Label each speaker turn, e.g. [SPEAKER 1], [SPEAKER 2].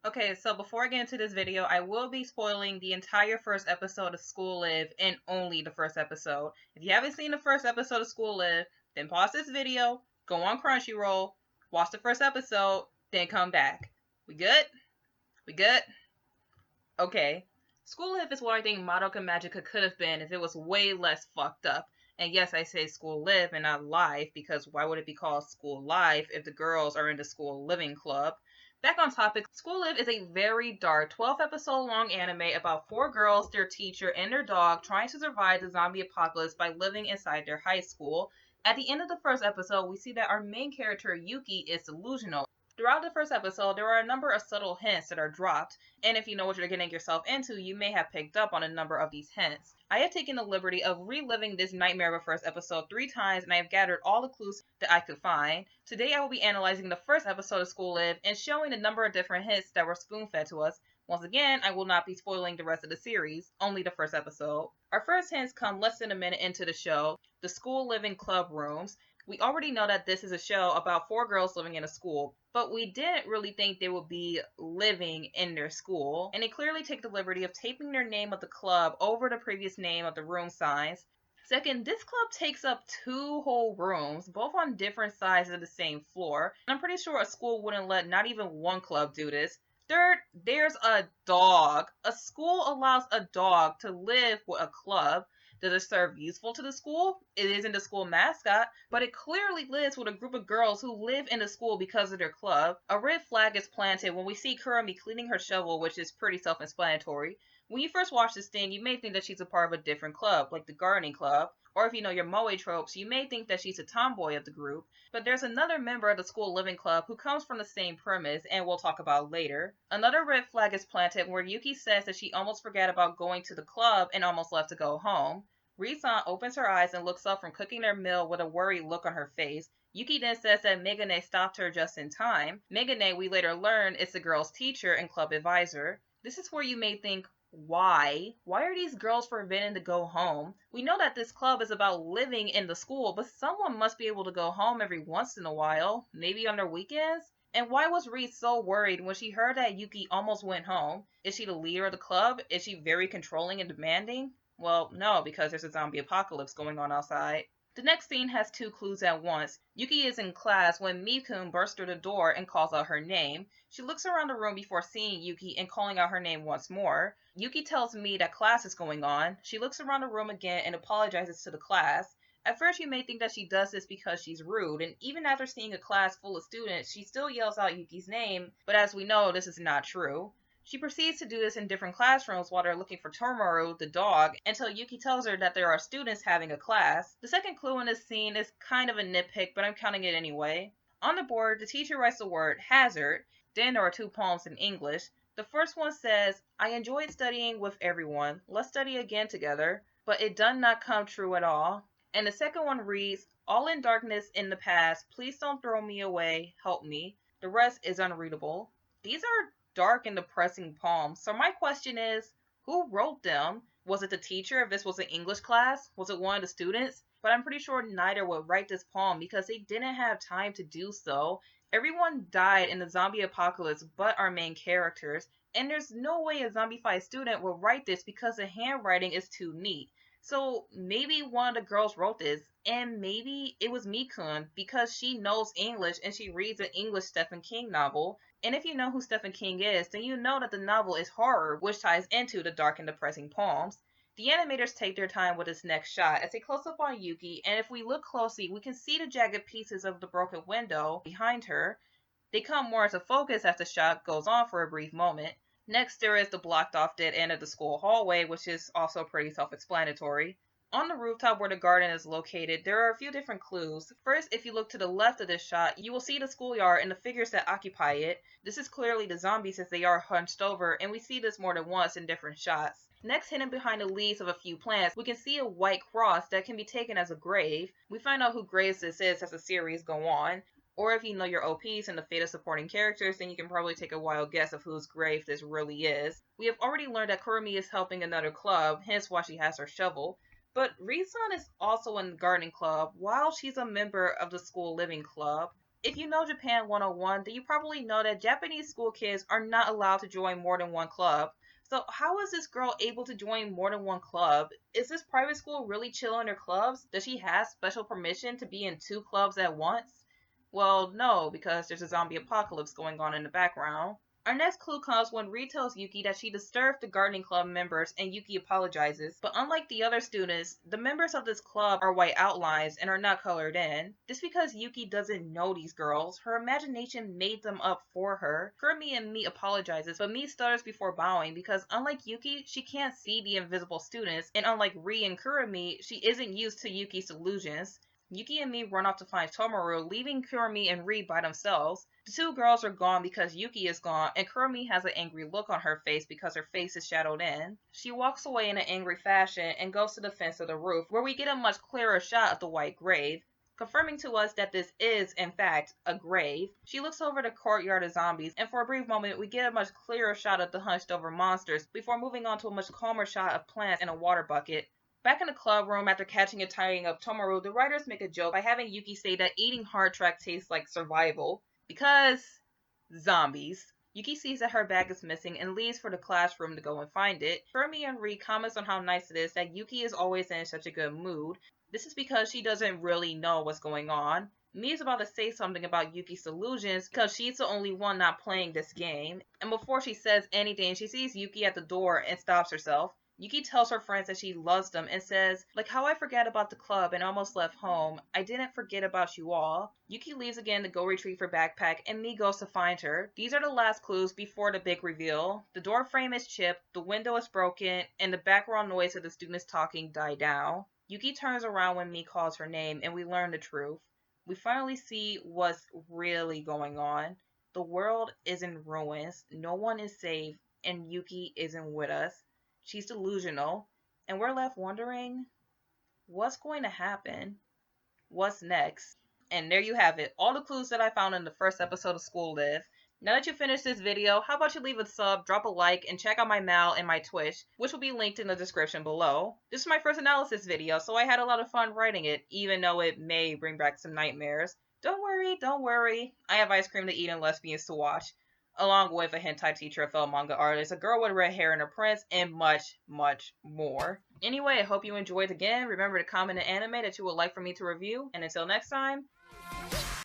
[SPEAKER 1] Okay, so before I get into this video, I will be spoiling the entire first episode of School Live and only the first episode. If you haven't seen the first episode of School Live, then pause this video, go on Crunchyroll, watch the first episode, then come back. We good? We good? Okay. School Live is what I think Madoka Magica could have been if it was way less fucked up. And yes, I say School Live and not Live because why would it be called School Live if the girls are in the School Living Club? Back on topic, School Live is a very dark 12 episode long anime about four girls, their teacher, and their dog trying to survive the zombie apocalypse by living inside their high school. At the end of the first episode, we see that our main character Yuki is delusional. Throughout the first episode, there are a number of subtle hints that are dropped, and if you know what you're getting yourself into, you may have picked up on a number of these hints. I have taken the liberty of reliving this nightmare of a first episode 3 times, and I have gathered all the clues that I could find. Today, I will be analyzing the first episode of School Live and showing a number of different hints that were spoon fed to us. Once again, I will not be spoiling the rest of the series, only the first episode. Our first hints come less than a minute into the show. The school living club rooms. We already know that this is a show about four girls living in a school, but we didn't really think they would be living in their school. And they clearly take the liberty of taping their name of the club over the previous name of the room signs. Second, this club takes up 2 whole rooms, both on different sides of the same floor. I'm pretty sure a school wouldn't let not even one club do this. Third, there's a dog. A school allows a dog to live with a club. Does it serve useful to the school? It isn't the school mascot, but it clearly lives with a group of girls who live in the school because of their club. A red flag is planted when we see Kurumi cleaning her shovel, which is pretty self-explanatory. When you first watch this thing, you may think that she's a part of a different club, like the gardening club. Or if you know your moe tropes, you may think that she's a tomboy of the group. But there's another member of the school living club who comes from the same premise, and we'll talk about later. Another red flag is planted where Yuki says that she almost forgot about going to the club and almost left to go home. Risan opens her eyes and looks up from cooking their meal with a worried look on her face. Yuki then says that Megane stopped her just in time. Megane, we later learn, is the girl's teacher and club advisor. This is where you may think, why? Why are these girls forbidden to go home? We know that this club is about living in the school, but someone must be able to go home every once in a while, maybe on their weekends? And why was Reese so worried when she heard that Yuki almost went home? Is she the leader of the club? Is she very controlling and demanding? Well, no, because there's a zombie apocalypse going on outside. The next scene has 2 clues at once. Yuki is in class when Mikun bursts through the door and calls out her name. She looks around the room before seeing Yuki and calling out her name once more. Yuki tells me that class is going on. She looks around the room again and apologizes to the class. At first, you may think that she does this because she's rude, and even after seeing a class full of students, she still yells out Yuki's name, but as we know, this is not true. She proceeds to do this in different classrooms while they're looking for Tomoru, the dog, until Yuki tells her that there are students having a class. The second clue in this scene is kind of a nitpick, but I'm counting it anyway. On the board, the teacher writes the word hazard, then there are 2 poems in English. The first one says, I enjoyed studying with everyone. Let's study again together. But it done not come true at all. And the second one reads, all in darkness in the past. Please don't throw me away. Help me. The rest is unreadable. These are dark and depressing poems. So my question is, who wrote them? Was it the teacher if this was an English class? Was it one of the students? But I'm pretty sure neither would write this poem because they didn't have time to do so. Everyone died in the zombie apocalypse but our main characters, and there's no way a zombified student would write this because the handwriting is too neat. So maybe one of the girls wrote this, and maybe it was Mikun because she knows English and she reads an English Stephen King novel. And if you know who Stephen King is, then you know that the novel is horror, which ties into the dark and depressing poems. The animators take their time with this next shot as they close up on Yuki, and if we look closely, we can see the jagged pieces of the broken window behind her. They come more into focus as the shot goes on for a brief moment. Next, there is the blocked off dead end of the school hallway, which is also pretty self-explanatory. On the rooftop where the garden is located, there are a few different clues. First, if you look to the left of this shot, you will see the schoolyard and the figures that occupy it. This is clearly the zombies as they are hunched over, and we see this more than once in different shots. Next, hidden behind the leaves of a few plants, we can see a white cross that can be taken as a grave. We find out who graves this is as the series go on. Or if you know your OPs and the fate of supporting characters, then you can probably take a wild guess of whose grave this really is. We have already learned that Kurumi is helping another club, hence why she has her shovel. But Risan is also in the gardening club while she's a member of the school living club. If you know Japan 101, then you probably know that Japanese school kids are not allowed to join more than one club. So, how is this girl able to join more than one club? Is this private school really chill in their clubs? Does she have special permission to be in two clubs at once? Well, no, because there's a zombie apocalypse going on in the background. Our next clue comes when Reed tells Yuki that she disturbed the gardening club members and Yuki apologizes. But unlike the other students, the members of this club are white outlines and are not colored in. Just because Yuki doesn't know these girls, her imagination made them up for her. Kurumi and Mi apologizes, but Mi stutters before bowing because unlike Yuki, she can't see the invisible students, and unlike Ri and Kurumi, she isn't used to Yuki's illusions. Yuki and Mi run off to find Tomaru, leaving Kurumi and Ri by themselves. The two girls are gone because Yuki is gone, and Kurumi has an angry look on her face because her face is shadowed in. She walks away in an angry fashion and goes to the fence of the roof, where we get a much clearer shot of the white grave, confirming to us that this is, in fact, a grave. She looks over the courtyard of zombies, and for a brief moment, we get a much clearer shot of the hunched over monsters, before moving on to a much calmer shot of plants and a water bucket. Back in the club room after catching and tying up Tomaru, the writers make a joke by having Yuki say that eating hard track tastes like survival. Because zombies. Yuki sees that her bag is missing and leaves for the classroom to go and find it. Fermi and Ri comments on how nice it is that Yuki is always in such a good mood. This is because she doesn't really know what's going on. Mi is about to say something about Yuki's illusions because she's the only one not playing this game. And before she says anything, she sees Yuki at the door and stops herself. Yuki tells her friends that she loves them and says, like how I forgot about the club and almost left home, I didn't forget about you all. Yuki leaves again to go retrieve her backpack and Mi goes to find her. These are the last clues before the big reveal. The door frame is chipped, the window is broken, and the background noise of the students talking died down. Yuki turns around when Mi calls her name and we learn the truth. We finally see what's really going on. The world is in ruins, no one is safe, and Yuki isn't with us. She's delusional, and we're left wondering what's going to happen? What's next? And there you have it, all the clues that I found in the first episode of School Live. Now that you finished this video, how about you leave a sub, drop a like, and check out my Mal and my Twitch, which will be linked in the description below. This is my first analysis video, so I had a lot of fun writing it, even though it may bring back some nightmares. Don't worry, don't worry. I have ice cream to eat and lesbians to watch, along with a hentai teacher, a fellow manga artist, a girl with red hair and a prince, and much, much more. Anyway, I hope you enjoyed again. Remember to comment an anime that you would like for me to review, and until next time,